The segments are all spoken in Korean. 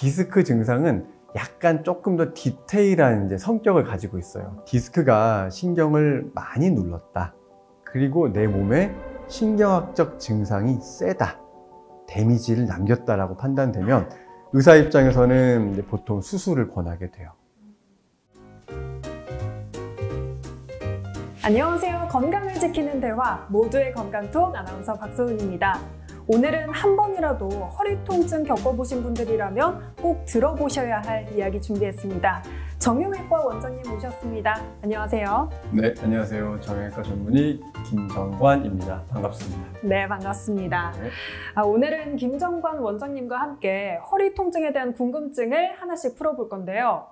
디스크 증상은 약간 조금 더 디테일한 이제 성격을 가지고 있어요. 디스크가 신경을 많이 눌렀다. 그리고 내 몸에 신경학적 증상이 세다. 데미지를 남겼다라고 판단되면 의사 입장에서는 이제 보통 수술을 권하게 돼요. 안녕하세요. 건강을 지키는 대화, 모두의 건강톡 아나운서 박소은입니다. 오늘은 한 번이라도 허리 통증 겪어보신 분들이라면 꼭 들어보셔야 할 이야기 준비했습니다. 정형외과 원장님 모셨습니다. 안녕하세요. 네, 안녕하세요. 정형외과 전문의 김정관입니다. 반갑습니다. 네, 반갑습니다. 네. 오늘은 김정관 원장님과 함께 허리 통증에 대한 궁금증을 하나씩 풀어볼 건데요.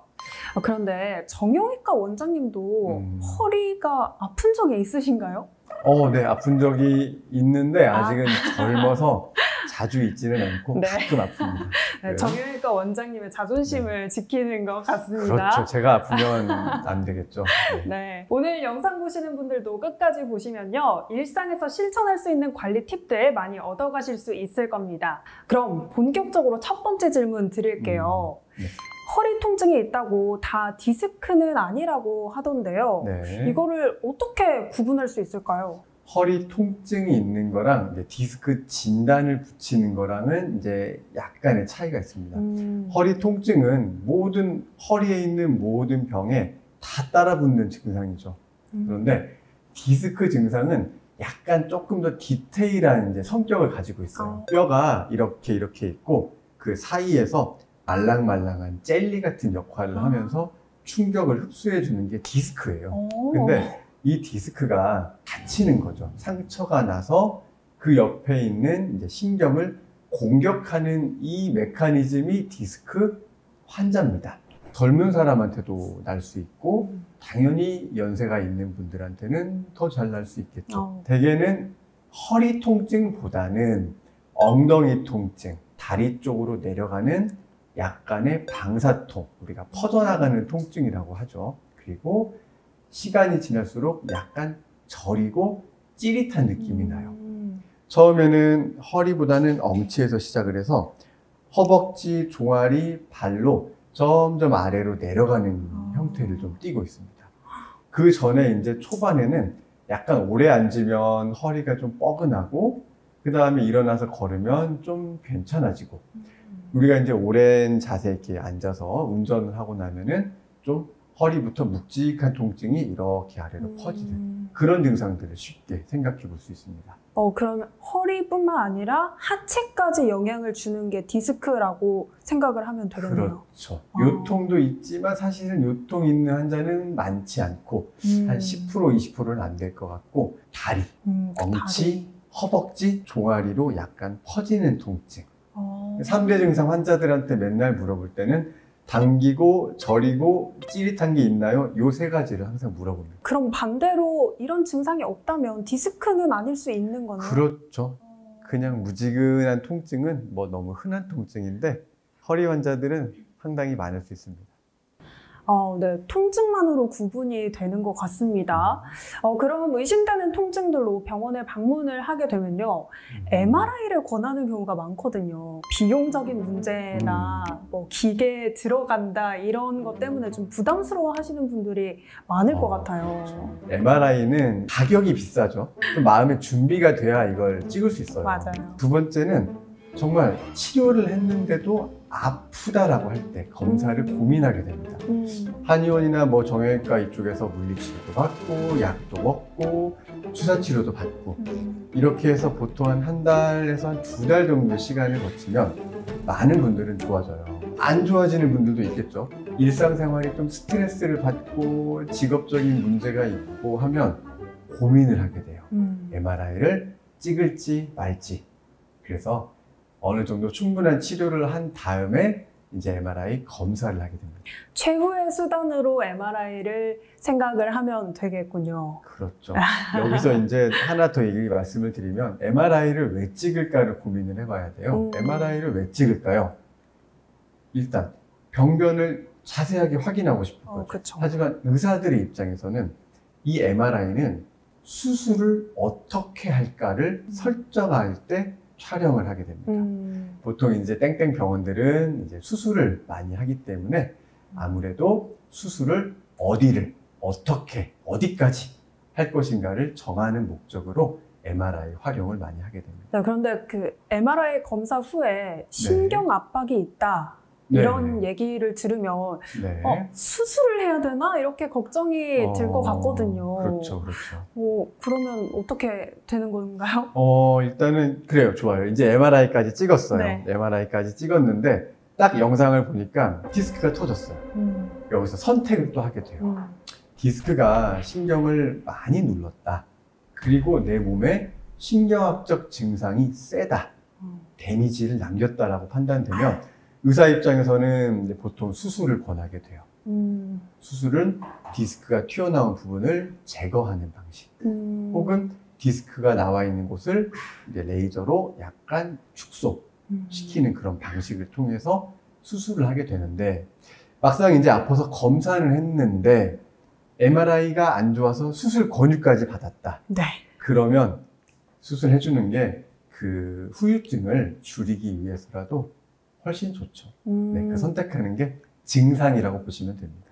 그런데 정형외과 원장님도 허리가 아픈 적이 있으신가요? 네, 아픈 적이 있는데 아직은 젊어서 자주 있지는 않고 네. 가끔 아픕니다. 네, 정형외과 원장님의 자존심을 지키는 것 같습니다. 그렇죠. 제가 아프면 안 되겠죠. 네. 네. 오늘 영상 보시는 분들도 끝까지 보시면요. 일상에서 실천할 수 있는 관리 팁들 많이 얻어가실 수 있을 겁니다. 그럼 본격적으로 첫 번째 질문 드릴게요. 네. 허리 통증이 있다고 다 디스크는 아니라고 하던데요. 네. 이거를 어떻게 구분할 수 있을까요? 허리 통증이 있는 거랑 이제 디스크 진단을 붙이는 거랑은 이제 약간의 차이가 있습니다. 허리 통증은 모든 허리에 있는 모든 병에 다 따라붙는 증상이죠. 그런데 디스크 증상은 약간 조금 더 디테일한 이제 성격을 가지고 있어요. 뼈가 이렇게 있고 그 사이에서 말랑말랑한 젤리 같은 역할을 하면서 충격을 흡수해 주는 게 디스크예요. 근데 이 디스크가 다치는 거죠. 상처가 나서 그 옆에 있는 이제 신경을 공격하는 이 메커니즘이 디스크 환자입니다. 젊은 사람한테도 날 수 있고 당연히 연세가 있는 분들한테는 더 잘 날 수 있겠죠. 대개는 허리 통증보다는 엉덩이 통증, 다리 쪽으로 내려가는 약간의 방사통, 우리가 퍼져나가는 통증이라고 하죠. 그리고 시간이 지날수록 약간 저리고 찌릿한 느낌이 나요. 처음에는 허리보다는 엉치에서 시작을 해서 허벅지, 종아리, 발로 점점 아래로 내려가는 형태를 좀 띠고 있습니다. 그 전에 이제 초반에는 약간 오래 앉으면 허리가 좀 뻐근하고 그 다음에 일어나서 걸으면 좀 괜찮아지고 우리가 이제 오랜 자세 이렇게 앉아서 운전을 하고 나면은 좀 허리부터 묵직한 통증이 이렇게 아래로 퍼지는 그런 증상들을 쉽게 생각해 볼 수 있습니다. 그러면 허리뿐만 아니라 하체까지 영향을 주는 게 디스크라고 생각을 하면 되겠네요. 그렇죠. 요통도 있지만 사실은 요통 있는 환자는 많지 않고 한 10%, 20%는 안 될 것 같고 다리, 엉치, 허벅지, 종아리로 약간 퍼지는 통증. 3대 증상 환자들한테 맨날 물어볼 때는 당기고 저리고 찌릿한 게 있나요? 요 세 가지를 항상 물어봅니다. 그럼 반대로 이런 증상이 없다면 디스크는 아닐 수 있는 거네요? 그렇죠. 그냥 무지근한 통증은 뭐 너무 흔한 통증인데 허리 환자들은 상당히 많을 수 있습니다. 네, 통증만으로 구분이 되는 것 같습니다. 그럼 의심되는 통증들로 병원에 방문을 하게 되면요. MRI를 권하는 경우가 많거든요. 비용적인 문제나 뭐 기계에 들어간다 이런 것 때문에 좀 부담스러워 하시는 분들이 많을 것 같아요. 그렇죠. MRI는 가격이 비싸죠. 좀 마음의 준비가 돼야 이걸 찍을 수 있어요. 맞아요. 두 번째는 정말 치료를 했는데도 아프다라고 할 때 검사를 고민하게 됩니다. 한의원이나 뭐 정형외과 이쪽에서 물리치료도 받고 약도 먹고 주사치료도 받고 이렇게 해서 보통 한 달에서 한 2달 정도 시간을 거치면 많은 분들은 좋아져요. 안 좋아지는 분들도 있겠죠. 일상생활이 좀 스트레스를 받고 직업적인 문제가 있고 하면 고민을 하게 돼요. MRI를 찍을지 말지. 그래서 어느 정도 충분한 치료를 한 다음에 이제 MRI 검사를 하게 됩니다. 최후의 수단으로 MRI를 생각을 하면 되겠군요. 그렇죠. 여기서 이제 하나 더 말씀을 드리면 MRI를 왜 찍을까를 고민을 해봐야 돼요. MRI를 왜 찍을까요? 일단 병변을 자세하게 확인하고 싶은 거죠. 그렇죠. 하지만 의사들의 입장에서는 이 MRI는 수술을 어떻게 할까를 설정할 때 촬영을 하게 됩니다. 보통 이제 땡땡 병원들은 이제 수술을 많이 하기 때문에 아무래도 수술을 어디를, 어떻게, 어디까지 할 것인가를 정하는 목적으로 MRI 활용을 많이 하게 됩니다. 네, 그런데 그 MRI 검사 후에 신경 압박이 있다. 이런 얘기를 들으면 네. 수술을 해야 되나? 이렇게 걱정이 들 것 같거든요. 그렇죠, 그렇죠. 그러면 어떻게 되는 건가요? 일단은 그래요, 좋아요. 이제 MRI까지 찍었어요. 네. MRI까지 찍었는데 딱 영상을 보니까 디스크가 터졌어요. 여기서 선택을 또 하게 돼요. 디스크가 신경을 많이 눌렀다. 그리고 내 몸에 신경학적 증상이 세다. 데미지를 남겼다라고 판단되면 의사 입장에서는 이제 보통 수술을 권하게 돼요. 수술은 디스크가 튀어나온 부분을 제거하는 방식. 혹은 디스크가 나와 있는 곳을 이제 레이저로 약간 축소시키는 그런 방식을 통해서 수술을 하게 되는데, 막상 이제 아파서 검사를 했는데 MRI가 안 좋아서 수술 권유까지 받았다. 네. 그러면 수술해주는 게 그 후유증을 줄이기 위해서라도 훨씬 좋죠. 네, 그 선택하는 게 증상이라고 보시면 됩니다.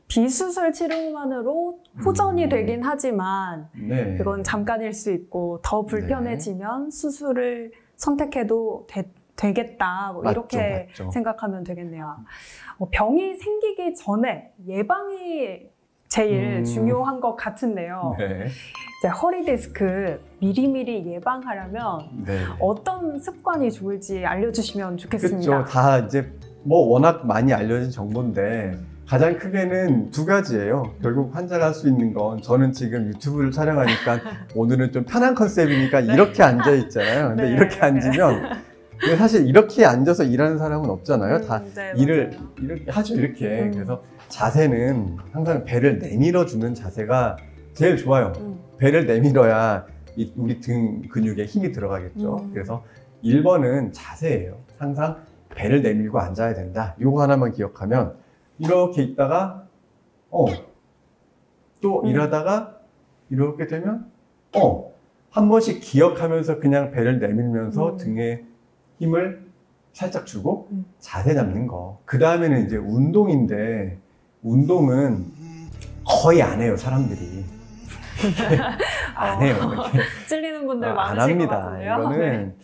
비수술 치료만으로 호전이 되긴 하지만 네. 그건 잠깐일 수 있고 더 불편해지면 수술을 선택해도 되겠다. 뭐 이렇게 맞죠. 생각하면 되겠네요. 병이 생기기 전에 예방이 제일 중요한 것 같은데요. 네. 이제 허리 디스크 미리미리 예방하려면 네. 어떤 습관이 좋을지 알려주시면 좋겠습니다. 그렇죠. 다 이제 뭐 워낙 많이 알려진 정보인데 가장 크게는 두 가지예요. 결국 환자가 할 수 있는 건, 저는 지금 유튜브를 촬영하니까 오늘은 좀 편한 컨셉이니까 이렇게 앉아 있잖아요. 근데 네. 이렇게 앉으면 사실 이렇게 앉아서 일하는 사람은 없잖아요. 다 네, 일을 맞아요. 이렇게 하죠. 이렇게. 그래서 자세는 항상 배를 내밀어 주는 자세가 제일 좋아요. 배를 내밀어야 우리 등 근육에 힘이 들어가겠죠. 그래서 1번은 자세예요. 항상 배를 내밀고 앉아야 된다. 요거 하나만 기억하면 이렇게 있다가 또 일하다가 이렇게 되면 한 번씩 기억하면서 그냥 배를 내밀면서 등에 힘을 살짝 주고 자세 잡는 거. 그 다음에는 이제 운동인데, 운동은 거의 안 해요, 사람들이. 안 해요. 이렇게. 찔리는 분들 안 많으실 것 합니다. 같은데요. 이거는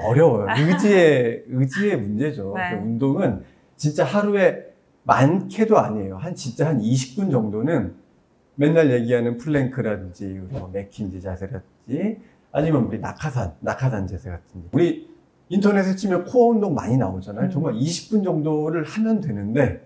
어려워요. 의지의 문제죠. 네. 운동은 진짜 하루에 많게도 아니에요. 진짜 한 20분 정도는 맨날 얘기하는 플랭크라든지 뭐 맥킨지 자세라든지 아니면 우리 낙하산 자세 같은지, 우리 인터넷에 치면 코어 운동 많이 나오잖아요. 정말 20분 정도를 하면 되는데,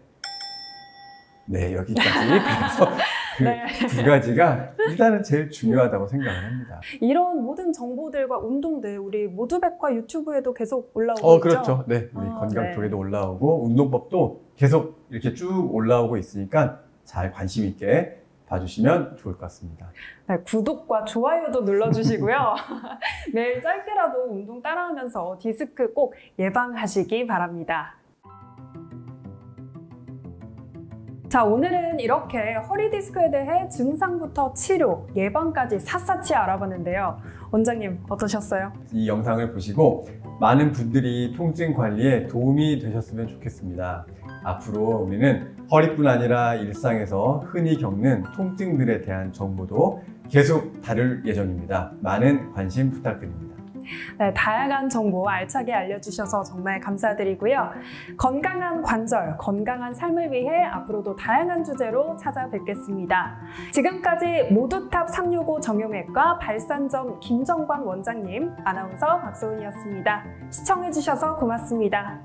네, 여기까지. 그래서 그 두 가지가 일단은 제일 중요하다고 생각을 합니다. 이런 모든 정보들과 운동들 우리 모두백과 유튜브에도 계속 올라오고 있죠? 그렇죠. 네, 우리 건강톡에도 네. 올라오고 운동법도 계속 이렇게 쭉 올라오고 있으니까 잘 관심 있게 봐주시면 좋을 것 같습니다. 네, 구독과 좋아요도 눌러주시고요. 매일 짧게라도 운동 따라하면서 디스크 꼭 예방하시기 바랍니다. 자, 오늘은 이렇게 허리 디스크에 대해 증상부터 치료, 예방까지 샅샅이 알아봤는데요. 원장님 어떠셨어요? 이 영상을 보시고 많은 분들이 통증 관리에 도움이 되셨으면 좋겠습니다. 앞으로 우리는 허리뿐 아니라 일상에서 흔히 겪는 통증들에 대한 정보도 계속 다룰 예정입니다. 많은 관심 부탁드립니다. 네, 다양한 정보 알차게 알려주셔서 정말 감사드리고요. 건강한 관절, 건강한 삶을 위해 앞으로도 다양한 주제로 찾아뵙겠습니다. 지금까지 모두탑 365 정형외과 발산점 김정관 원장님, 아나운서 박소은이었습니다. 시청해주셔서 고맙습니다.